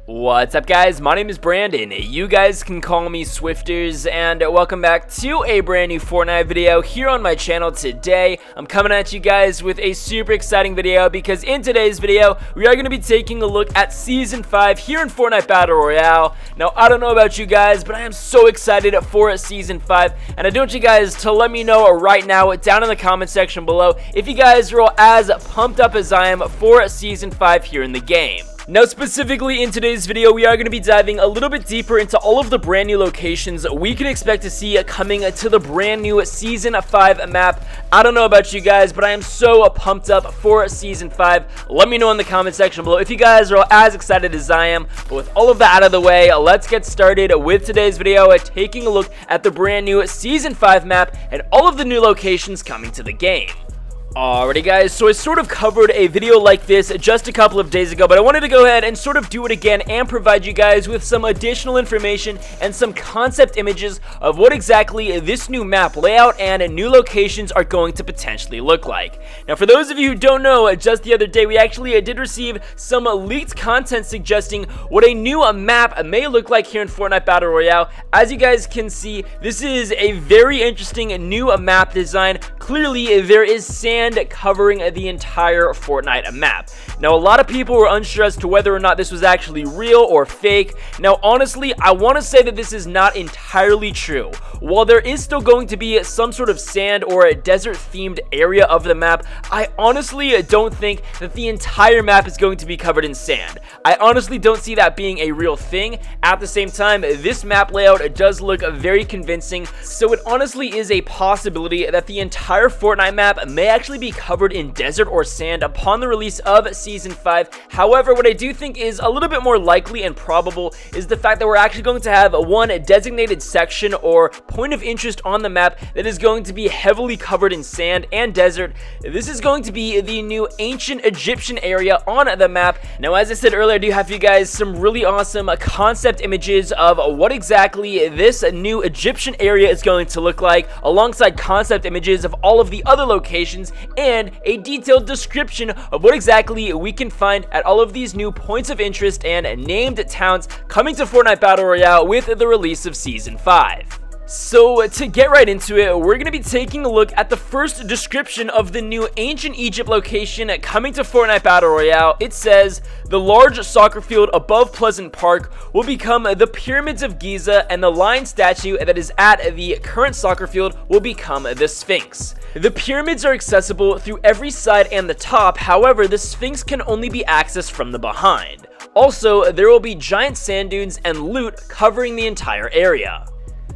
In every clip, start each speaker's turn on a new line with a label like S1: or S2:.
S1: What's up, guys? My name is Brandon. You guys can call me Swifterrs, and welcome back to a brand new Fortnite video here on my channel. Today, I'm coming at you guys with a super exciting video because in today's video, we are going to be taking a look at Season 5 here in Fortnite Battle Royale. Now, I don't know about you guys, but I am so excited for Season 5, and I want you guys to let me know right now down in the comment section below if you guys are all as pumped up as I am for Season 5 here in the game. Now, specifically in today's video, we are going to be diving a little bit deeper into all of the brand new locations we can expect to see coming to the brand new Season 5 map. I don't know about you guys, but I am so pumped up for Season 5. Let me know in the comment section below if you guys are as excited as I am. But with all of that out of the way, let's get started with today's video taking a look at the brand new Season 5 map and all of the new locations coming to the game. Alrighty, guys, so I sort of covered a video like this just a couple of days ago, but I wanted to go ahead and sort of do it again and provide you guys with some additional information and some concept images of what exactly this new map layout and new locations are going to potentially look like. Now, for those of you who don't know, just the other day we actually did receive some leaked content suggesting what a new map may look like here in Fortnite Battle Royale. As you guys can see, this is a very interesting new map design. Clearly, there is sand covering the entire Fortnite map. Now, a lot of people were unsure as to whether or not this was actually real or fake. Now, honestly, I want to say that this is not entirely true. While there is still going to be some sort of sand or a desert themed area of the map, I honestly don't think that the entire map is going to be covered in sand. I honestly don't see that being a real thing. At the same time, this map layout does look very convincing, so it honestly is a possibility that the entire Fortnite map may actually be covered in desert or sand upon the release of Season 5. However, what I do think is a little bit more likely and probable is the fact that we're actually going to have one designated section or point of interest on the map that is going to be heavily covered in sand and desert. This is going to be the new ancient Egyptian area on the map. Now, as I said earlier, I do have for you guys some really awesome concept images of what exactly this new Egyptian area is going to look like, alongside concept images of all of the other locations and a detailed description of what exactly we can find at all of these new points of interest and named towns coming to Fortnite Battle Royale with the release of Season 5. So, to get right into it, we're going to be taking a look at the first description of the new Ancient Egypt location coming to Fortnite Battle Royale. It says, the large soccer field above Pleasant Park will become the Pyramids of Giza, and the lion statue that is at the current soccer field will become the Sphinx. The pyramids are accessible through every side and the top, however, the Sphinx can only be accessed from the behind. Also, there will be giant sand dunes and loot covering the entire area.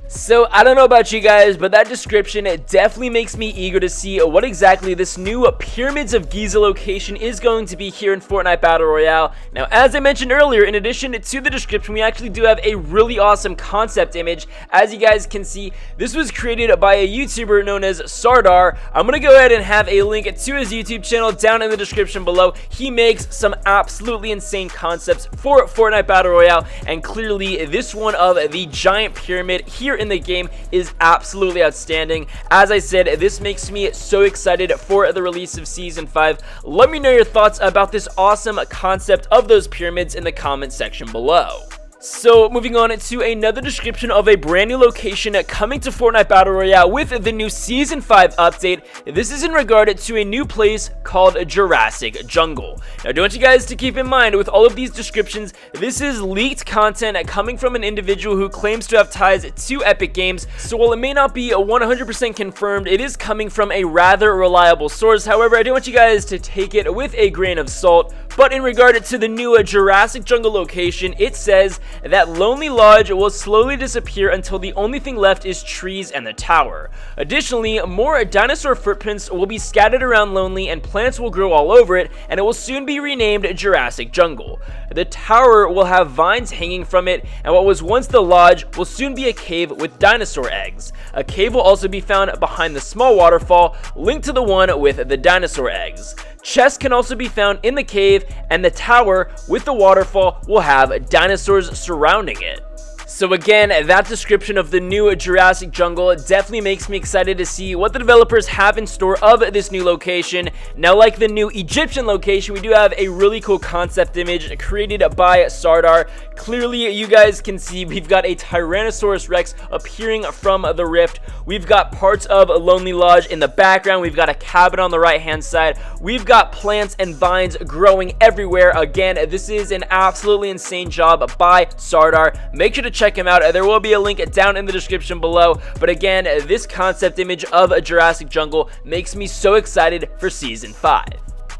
S1: So, I don't know about you guys, but that description definitely makes me eager to see what exactly this new Pyramids of Giza location is going to be here in Fortnite Battle Royale. Now, as I mentioned earlier, in addition to the description, we actually do have a really awesome concept image. As you guys can see, this was created by a YouTuber known as Sardar. I'm going to go ahead and have a link to his YouTube channel down in the description below. He makes some absolutely insane concepts for Fortnite Battle Royale, and clearly this one of the giant pyramid here in the game is absolutely outstanding. As I said, this makes me so excited for the release of Season 5. Let me know your thoughts about this awesome concept of those pyramids in the comment section below. So, moving on to another description of a brand new location coming to Fortnite Battle Royale with the new Season 5 update. This is in regard to a new place called Jurassic Jungle. Now, I want you guys to keep in mind with all of these descriptions, this is leaked content coming from an individual who claims to have ties to Epic Games. So, while it may not be 100% confirmed, it is coming from a rather reliable source. However, I do want you guys to take it with a grain of salt. But in regard to the new Jurassic Jungle location, it says that Lonely Lodge will slowly disappear until the only thing left is trees and the tower. Additionally, more dinosaur footprints will be scattered around Lonely and plants will grow all over it, and it will soon be renamed Jurassic Jungle. The tower will have vines hanging from it, and what was once the lodge will soon be a cave with dinosaur eggs. A cave will also be found behind the small waterfall linked to the one with the dinosaur eggs. Chests can also be found in the cave, and the tower with the waterfall will have dinosaurs surrounding it. So again, that description of the new Jurassic jungle definitely makes me excited to see what the developers have in store of this new location. Now, like the new Egyptian location, we do have a really cool concept image created by Swifterrs. Clearly, you guys can see we've got a Tyrannosaurus Rex appearing from the rift. We've got parts of a Lonely Lodge in the background. We've got a cabin on the right hand side. We've got plants and vines growing everywhere. Again, this is an absolutely insane job by Swifterrs. Make sure to check him out. There will be a link down in the description below. But again, this concept image of a Jurassic jungle makes me so excited for season 5.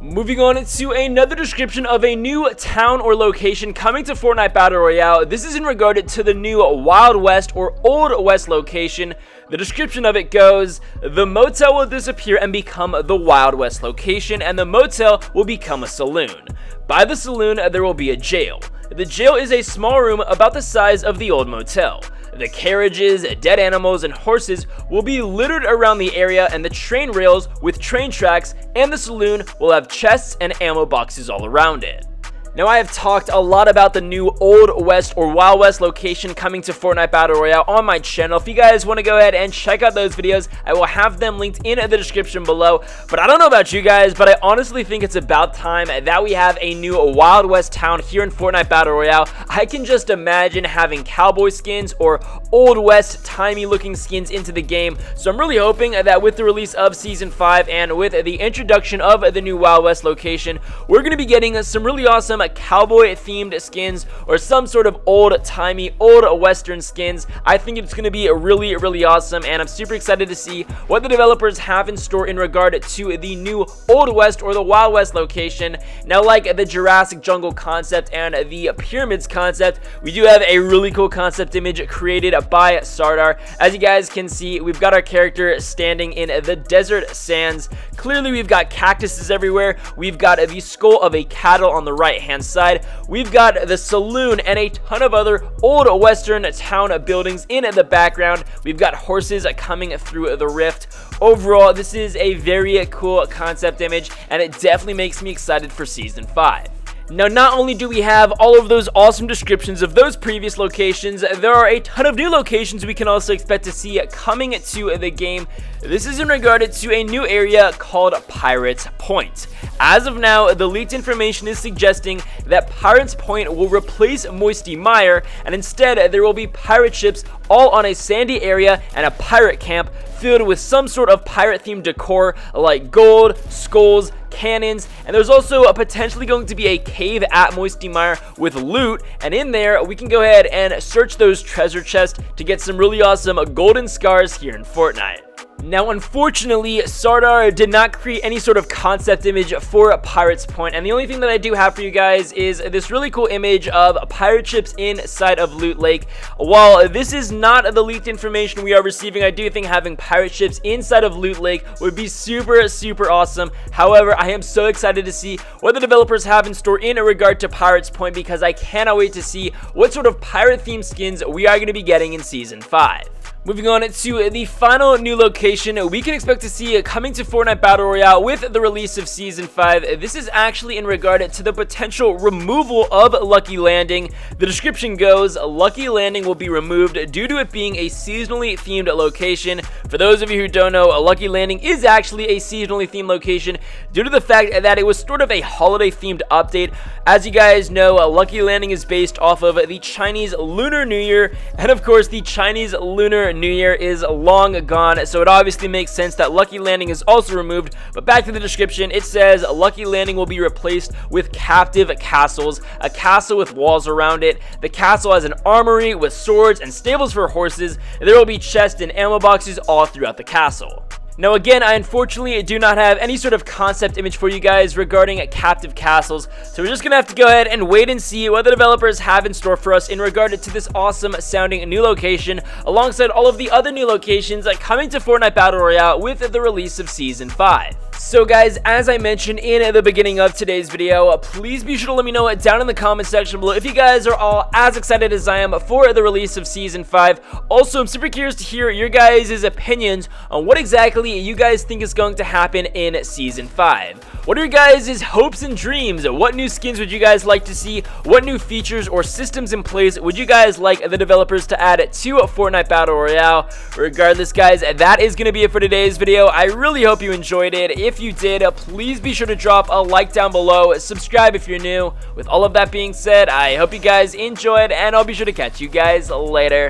S1: Moving on to another description of a new town or location coming to Fortnite Battle Royale. This is in regard to the new Wild West or Old West location. The description of it goes, the motel will disappear and become the Wild West location, and the motel will become a saloon. By the saloon, there will be a jail. The jail is a small room about the size of the old motel. The carriages, dead animals, and horses will be littered around the area, and the train rails with train tracks, and the saloon will have chests and ammo boxes all around it. Now, I have talked a lot about the new Old West or Wild West location coming to Fortnite Battle Royale on my channel. If you guys want to go ahead and check out those videos, I will have them linked in the description below. But I don't know about you guys, but I honestly think it's about time that we have a new Wild West town here in Fortnite Battle Royale. I can just imagine having cowboy skins or Old West timey looking skins into the game. So I'm really hoping that with the release of Season 5 and with the introduction of the new Wild West location, we're going to be getting some really awesome cowboy themed skins or some sort of old timey old western skins. I think it's going to be really awesome, and I'm super excited to see what the developers have in store in regard to the new Old West or the Wild West location. Now, like the Jurassic jungle concept and the pyramids concept, we do have a really cool concept image created by Swifterrs. As you guys can see, we've got our character standing in the desert sands. Clearly, we've got cactuses everywhere. We've got the skull of a cattle on the right hand side. We've got the saloon and a ton of other old western town buildings in the background. We've got horses coming through the rift. Overall, this is a very cool concept image, and it definitely makes me excited for season 5. Now, not only do we have all of those awesome descriptions of those previous locations, there are a ton of new locations we can also expect to see coming to the game. This is in regard to a new area called Pirates Point. As of now, the leaked information is suggesting that Pirates Point will replace Moisty Mire, and instead there will be pirate ships all on a sandy area and a pirate camp filled with some sort of pirate themed decor like gold, skulls, cannons, and there's also potentially going to be a cave at Moisty Mire with loot, and in there we can go ahead and search those treasure chests to get some really awesome golden scars here in Fortnite. Now, unfortunately, Swifterrs did not create any sort of concept image for Pirates Point, and the only thing that I do have for you guys is this really cool image of pirate ships inside of Loot Lake. While this is not the leaked information we are receiving, I do think having pirate ships inside of Loot Lake would be super awesome. However, I am so excited to see what the developers have in store in regard to Pirates Point, because I cannot wait to see what sort of pirate themed skins we are going to be getting in Season 5. Moving on to the final new location we can expect to see coming to Fortnite Battle Royale with the release of Season 5. This is actually in regard to the potential removal of Lucky Landing. The description goes, Lucky Landing will be removed due to it being a seasonally themed location. For those of you who don't know, Lucky Landing is actually a seasonally themed location due to the fact that it was sort of a holiday themed update. As you guys know, Lucky Landing is based off of the Chinese Lunar New Year, and of course the Chinese Lunar New Year is long gone, so it obviously makes sense that Lucky Landing is also removed. But back to the description, it says Lucky Landing will be replaced with captive castles, a castle with walls around it. The castle has an armory with swords and stables for horses. There will be chests and ammo boxes all throughout the castle. Now again, I unfortunately do not have any sort of concept image for you guys regarding captive castles, so we're just gonna have to go ahead and wait and see what the developers have in store for us in regard to this awesome sounding new location, alongside all of the other new locations coming to Fortnite Battle Royale with the release of Season 5. So guys, as I mentioned in the beginning of today's video, please be sure to let me know down in the comment section below if you guys are all as excited as I am for the release of Season 5. Also, I'm super curious to hear your guys' opinions on what exactly you guys think is going to happen in Season 5. What are your guys' hopes and dreams? What new skins would you guys like to see? What new features or systems in place would you guys like the developers to add to Fortnite Battle Royale? Regardless, guys, that is going to be it for today's video. I really hope you enjoyed it. If you did, please be sure to drop a like down below. Subscribe if you're new. With all of that being said, I hope you guys enjoyed, and I'll be sure to catch you guys later.